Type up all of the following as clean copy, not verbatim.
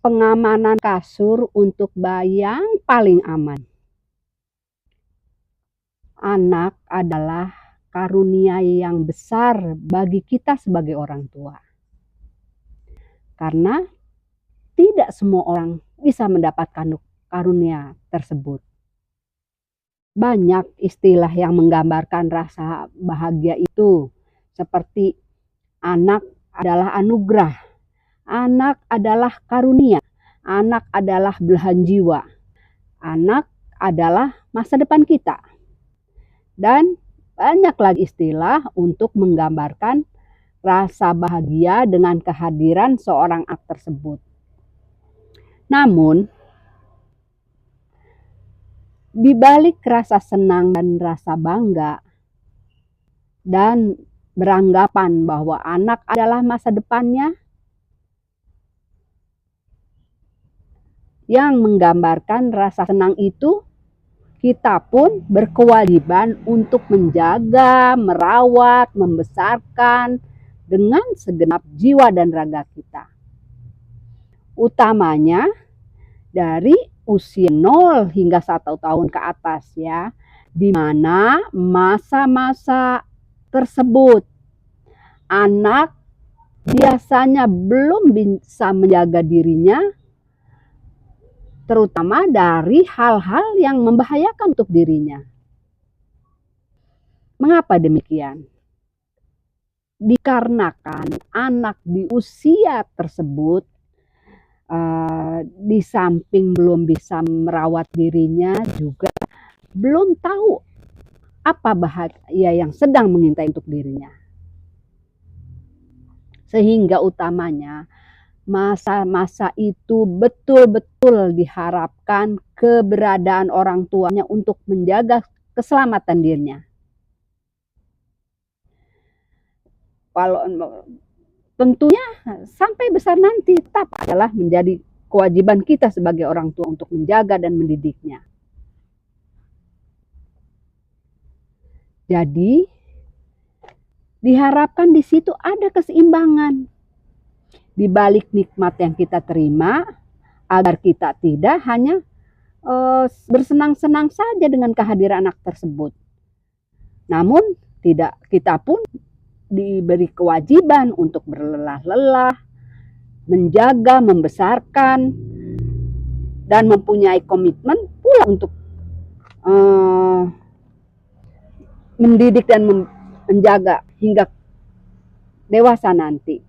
Pengamanan kasur untuk bayi yang paling aman. Anak adalah karunia yang besar bagi kita sebagai orang tua. Karena tidak semua orang bisa mendapatkan karunia tersebut. Banyak istilah yang menggambarkan rasa bahagia itu, seperti anak adalah anugerah, anak adalah karunia, anak adalah belahan jiwa, anak adalah masa depan kita. Dan banyak lagi istilah untuk menggambarkan rasa bahagia dengan kehadiran seorang anak tersebut. Namun, di balik rasa senang dan rasa bangga dan beranggapan bahwa anak adalah masa depannya, yang menggambarkan rasa senang itu, kita pun berkewajiban untuk menjaga, merawat, membesarkan dengan segenap jiwa dan raga kita. Utamanya dari usia 0 hingga 1 tahun ke atas ya, di mana masa-masa tersebut anak biasanya belum bisa menjaga dirinya, terutama dari hal-hal yang membahayakan untuk dirinya. Mengapa demikian? Dikarenakan anak di usia tersebut di samping belum bisa merawat dirinya, juga belum tahu apa bahaya yang sedang mengintai untuk dirinya. Sehingga utamanya masa-masa itu betul-betul diharapkan keberadaan orang tuanya untuk menjaga keselamatan dirinya. Kalau tentunya sampai besar nanti tetap adalah menjadi kewajiban kita sebagai orang tua untuk menjaga dan mendidiknya. Jadi diharapkan di situ ada keseimbangan di balik nikmat yang kita terima, agar kita tidak hanya bersenang-senang saja dengan kehadiran anak tersebut. Namun kita pun diberi kewajiban untuk berlelah-lelah, menjaga, membesarkan, dan mempunyai komitmen pula untuk mendidik dan menjaga hingga dewasa nanti,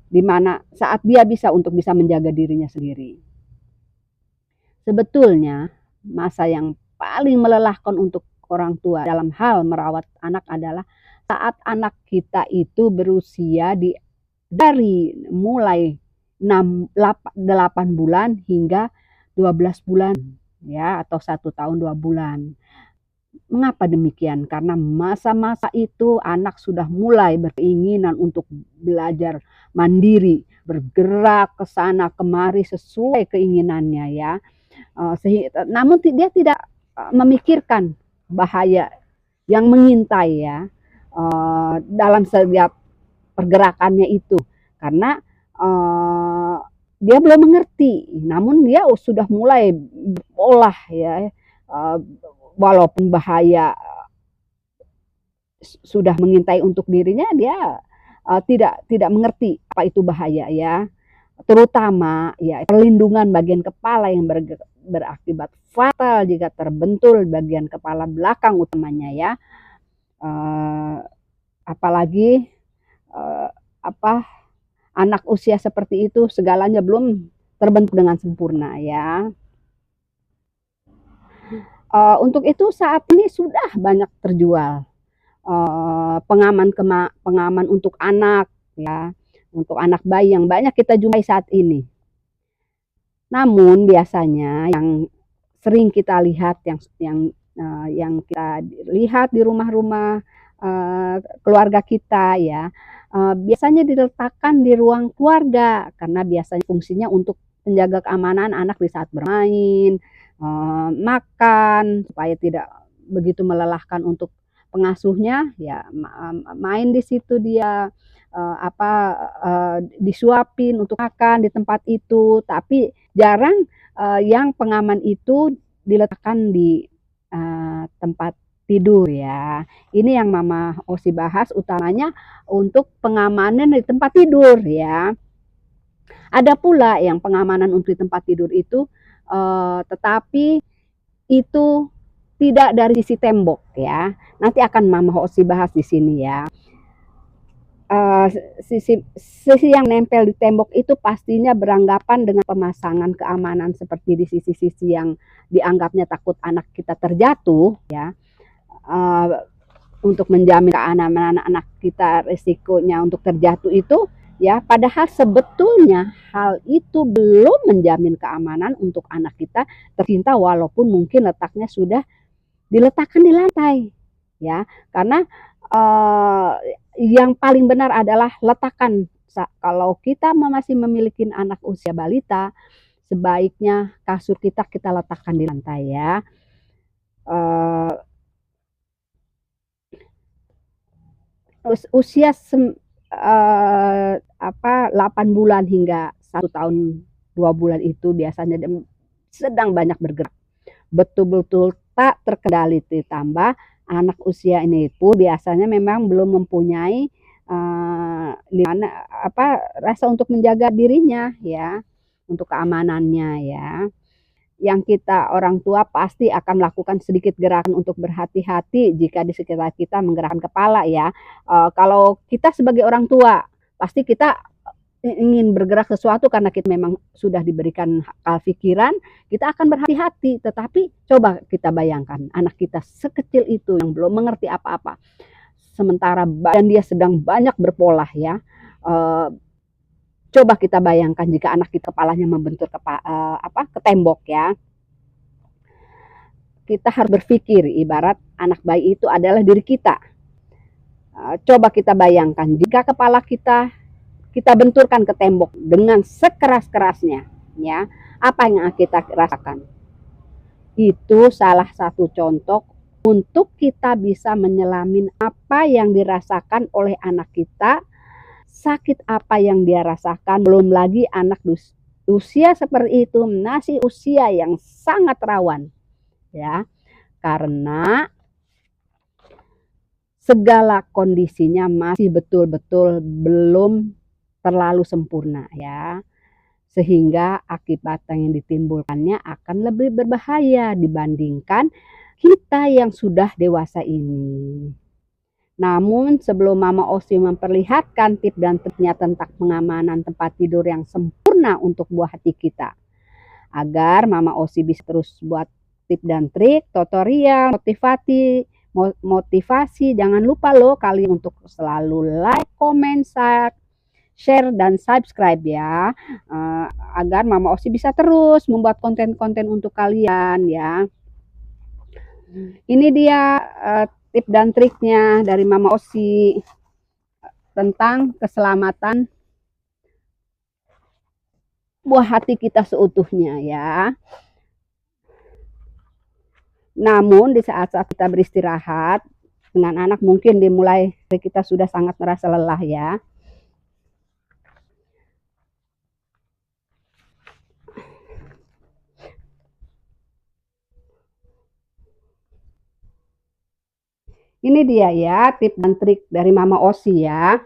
di mana saat dia bisa menjaga dirinya sendiri. Sebetulnya masa yang paling melelahkan untuk orang tua dalam hal merawat anak adalah saat anak kita itu berusia dari mulai 8 bulan hingga 12 bulan ya, atau 1 tahun 2 bulan. Mengapa demikian? Karena masa-masa itu anak sudah mulai berkeinginan untuk belajar mandiri, bergerak ke sana kemari sesuai keinginannya ya. Namun dia tidak memikirkan bahaya yang mengintai ya dalam setiap pergerakannya itu, karena dia belum mengerti. Namun dia sudah mulai olah ya, walaupun bahaya sudah mengintai untuk dirinya, dia tidak mengerti apa itu bahaya ya. Terutama ya perlindungan bagian kepala yang berakibat fatal jika terbentul bagian kepala belakang utamanya ya. Apalagi anak usia seperti itu segalanya belum terbentuk dengan sempurna ya. Untuk itu saat ini sudah banyak terjual pengaman untuk anak ya, untuk anak bayi yang banyak kita jumpai saat ini. Namun biasanya yang sering kita lihat, yang kita lihat di rumah-rumah keluarga kita ya, biasanya diletakkan di ruang keluarga, karena biasanya fungsinya untuk menjaga keamanan anak di saat bermain, makan, supaya tidak begitu melelahkan untuk pengasuhnya ya, main di situ dia, disuapin untuk makan di tempat itu, tapi jarang yang pengaman itu diletakkan di tempat tidur ya. Ini yang Mama Osi bahas utamanya untuk pengamanan di tempat tidur ya. Ada pula yang pengamanan untuk di tempat tidur itu tetapi itu tidak dari sisi tembok ya. Nanti akan Mama Osi bahas di sini ya. Sisi yang nempel di tembok itu pastinya beranggapan dengan pemasangan keamanan seperti di sisi-sisi yang dianggapnya takut anak kita terjatuh ya, untuk menjamin keamanan anak kita, risikonya untuk terjatuh itu ya, padahal sebetulnya hal itu belum menjamin keamanan untuk anak kita tercinta walaupun mungkin letaknya sudah diletakkan di lantai ya, karena yang paling benar adalah letakkan. Kalau kita masih memiliki anak usia balita, sebaiknya kasur kita letakkan di lantai ya. Usia 8 bulan hingga 1 tahun 2 bulan itu biasanya sedang banyak bergerak, betul-betul tak terkendali, ditambah anak usia ini pun biasanya memang belum mempunyai rasa untuk menjaga dirinya ya, untuk keamanannya ya. Yang kita orang tua pasti akan melakukan sedikit gerakan untuk berhati-hati jika di sekitar kita menggerakkan kepala ya. Kalau kita sebagai orang tua pasti kita ingin bergerak sesuatu karena kita memang sudah diberikan akal pikiran, kita akan berhati-hati. Tetapi coba kita bayangkan anak kita sekecil itu yang belum mengerti apa-apa, sementara badan dia sedang banyak berpolah ya. Coba kita bayangkan jika anak kita kepalanya membentur ke tembok ya. Kita harus berpikir ibarat anak bayi itu adalah diri kita. Coba kita bayangkan jika kepala kita benturkan ke tembok dengan sekeras-kerasnya ya, apa yang kita rasakan? Itu salah satu contoh untuk kita bisa menyelamin apa yang dirasakan oleh anak kita, sakit apa yang dia rasakan. Belum lagi anak usia seperti itu masih usia yang sangat rawan ya, karena segala kondisinya masih betul-betul belum terlalu sempurna ya, sehingga akibat yang ditimbulkannya akan lebih berbahaya dibandingkan kita yang sudah dewasa ini. Namun sebelum Mama Osi memperlihatkan tips dan triknya tentang pengamanan tempat tidur yang sempurna untuk buah hati kita, agar Mama Osi bisa terus buat tips dan trik, tutorial, motivasi, jangan lupa loh kalian untuk selalu like, comment, share dan subscribe ya, agar Mama Osi bisa terus membuat konten-konten untuk kalian ya. Ini dia tips dan triknya dari Mama Osi tentang keselamatan buah hati kita seutuhnya ya. Namun di saat-saat kita beristirahat dengan anak, mungkin dimulai kita sudah sangat merasa lelah ya. Ini dia ya tips dan trik dari Mama Osi ya.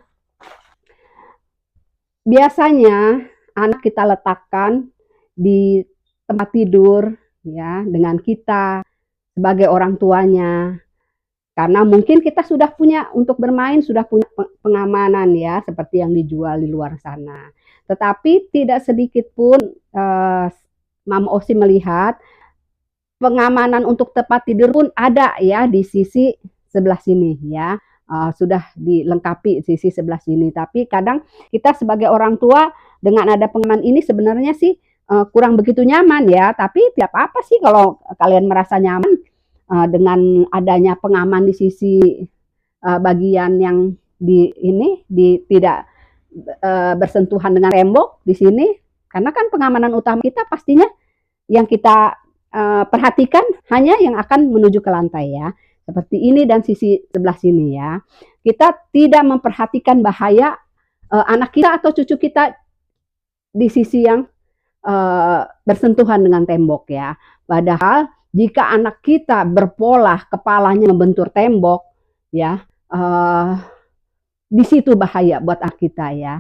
Biasanya anak kita letakkan di tempat tidur ya dengan kita sebagai orang tuanya. Karena mungkin kita sudah punya untuk bermain, sudah punya pengamanan ya seperti yang dijual di luar sana. Tetapi tidak sedikit pun Mama Osi melihat pengamanan untuk tempat tidur pun ada ya di sisi sebelah sini ya, sudah dilengkapi sisi sebelah sini. Tapi kadang kita sebagai orang tua dengan ada pengaman ini sebenarnya sih kurang begitu nyaman ya. Tapi tidak apa-apa sih kalau kalian merasa nyaman dengan adanya pengaman di sisi bagian yang tidak bersentuhan dengan tembok di sini. Karena kan pengamanan utama kita pastinya yang kita perhatikan hanya yang akan menuju ke lantai ya. Seperti ini dan sisi sebelah sini ya. Kita tidak memperhatikan bahaya anak kita atau cucu kita di sisi yang bersentuhan dengan tembok ya. Padahal jika anak kita berpola kepalanya membentur tembok ya, di situ bahaya buat anak kita ya.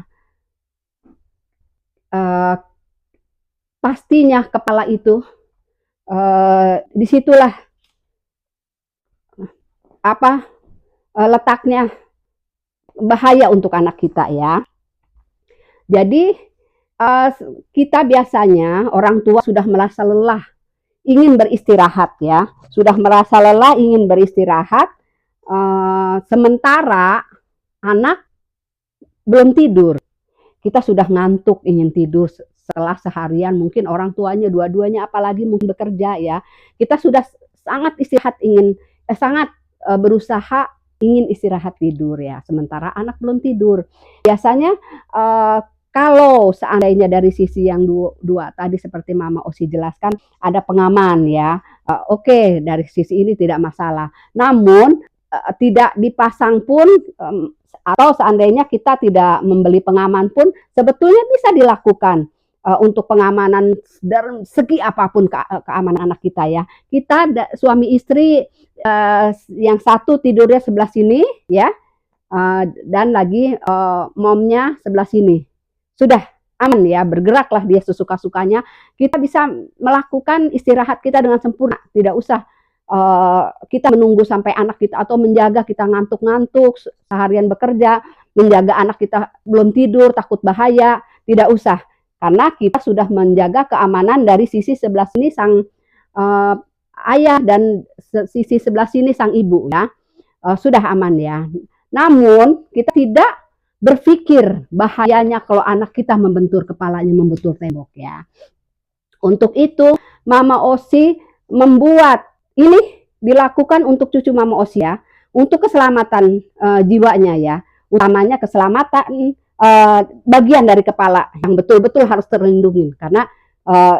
Pastinya kepala itu disitulah letaknya bahaya untuk anak kita ya. Jadi kita biasanya orang tua sudah merasa lelah, ingin beristirahat ya, sudah merasa lelah, ingin beristirahat, sementara anak belum tidur. Kita sudah ngantuk, ingin tidur setelah seharian, mungkin orang tuanya dua-duanya apalagi mungkin bekerja ya. Kita sudah sangat istirahat, sangat berusaha ingin istirahat tidur ya, sementara anak belum tidur. Biasanya kalau seandainya dari sisi yang dua tadi seperti Mama Osi jelaskan ada pengaman ya, oke, dari sisi ini tidak masalah. Namun tidak dipasang pun atau seandainya kita tidak membeli pengaman pun sebetulnya bisa dilakukan untuk pengamanan dari segi apapun keamanan anak kita ya. Kita suami istri yang satu tidurnya sebelah sini ya, dan lagi momnya sebelah sini. Sudah aman ya, bergeraklah dia sesuka-sukanya. Kita bisa melakukan istirahat kita dengan sempurna, tidak usah kita menunggu sampai anak kita atau menjaga kita ngantuk-ngantuk seharian bekerja, menjaga anak kita belum tidur takut bahaya, tidak usah, karena kita sudah menjaga keamanan dari sisi sebelah sini sang ayah dan sisi sebelah sini sang ibu ya, sudah aman ya. Namun kita tidak berpikir bahayanya kalau anak kita membentur kepalanya, membentur tembok ya. Untuk itu Mama Osi membuat ini dilakukan untuk cucu Mama Osi ya, untuk keselamatan jiwanya ya, utamanya keselamatan bagian dari kepala yang betul-betul harus terlindungi, karena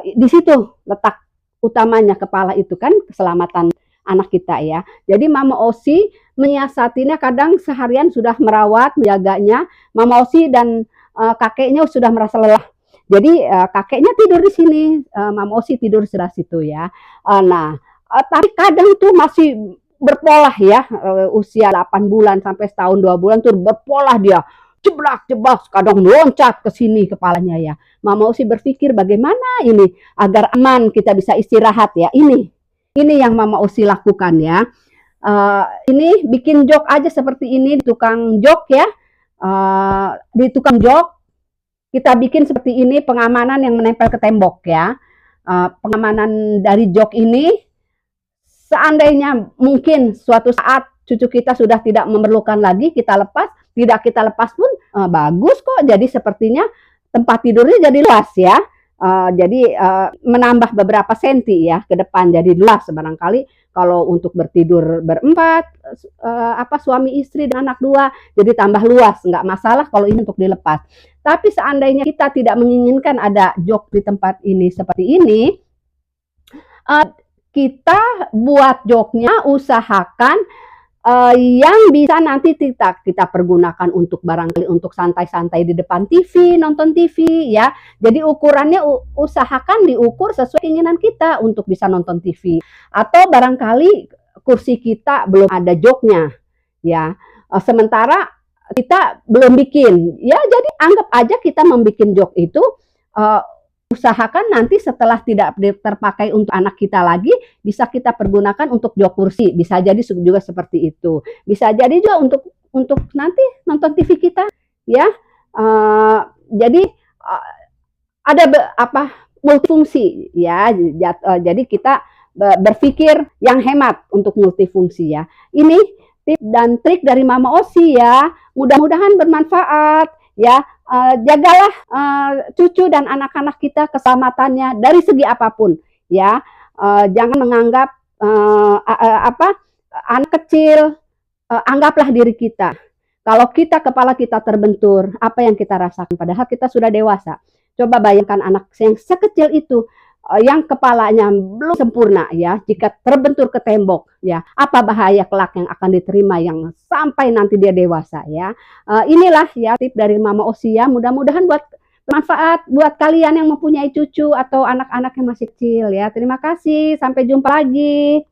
di situ letak utamanya kepala itu kan keselamatan anak kita ya. Jadi Mama Osi menyiasatinya, kadang seharian sudah merawat, menjaganya. Mama Osi dan kakeknya sudah merasa lelah. Jadi kakeknya tidur di sini, Mama Osi tidur di sebelah situ ya. Tapi kadang tuh masih berpola ya, usia 8 bulan sampai setahun 2 bulan tuh berpola dia. Jeblak-jeblak, kadang loncat ke sini kepalanya ya. Mama Osi berpikir bagaimana ini agar aman kita bisa istirahat ya. Ini yang Mama Osi lakukan ya. Ini bikin jok aja seperti ini di tukang jok ya. Di tukang jok kita bikin seperti ini pengamanan yang menempel ke tembok ya. Pengamanan dari jok ini seandainya mungkin suatu saat cucu kita sudah tidak memerlukan lagi, kita lepas, tidak kita lepas pun bagus kok. Jadi sepertinya tempat tidurnya jadi luas ya. Jadi menambah beberapa senti ya ke depan, jadi luas barangkali kalau untuk bertidur berempat, suami istri dan anak 2, jadi tambah luas, nggak masalah kalau ini untuk dilepas. Tapi seandainya kita tidak menginginkan ada jok di tempat ini seperti ini, kita buat joknya usahakan yang bisa nanti kita pergunakan untuk barangkali untuk santai-santai di depan TV, nonton TV ya. Jadi ukurannya usahakan diukur sesuai keinginan kita untuk bisa nonton TV. Atau barangkali kursi kita belum ada joknya ya. Sementara kita belum bikin ya, jadi anggap aja kita membuat jok itu, usahakan nanti setelah tidak terpakai untuk anak kita lagi, bisa kita pergunakan untuk jok kursi. Bisa jadi juga seperti itu. Bisa jadi juga untuk nanti nonton TV kita, ya. Jadi ada multifungsi, ya. Jadi kita berpikir yang hemat untuk multifungsi, ya. Ini tip dan trik dari Mama Osi, ya. Mudah-mudahan bermanfaat, ya. Jagalah cucu dan anak-anak kita keselamatannya dari segi apapun ya. Jangan menganggap anak kecil, anggaplah diri kita. Kalau kepala kita terbentur, apa yang kita rasakan padahal kita sudah dewasa. Coba bayangkan anak yang sekecil itu, yang kepalanya belum sempurna ya, jika terbentur ke tembok ya, apa bahaya kelak yang akan diterima yang sampai nanti dia dewasa ya. Inilah ya tip dari Mama Osia, mudah-mudahan buat bermanfaat buat kalian yang mempunyai cucu atau anak-anak yang masih kecil ya. Terima kasih, sampai jumpa lagi.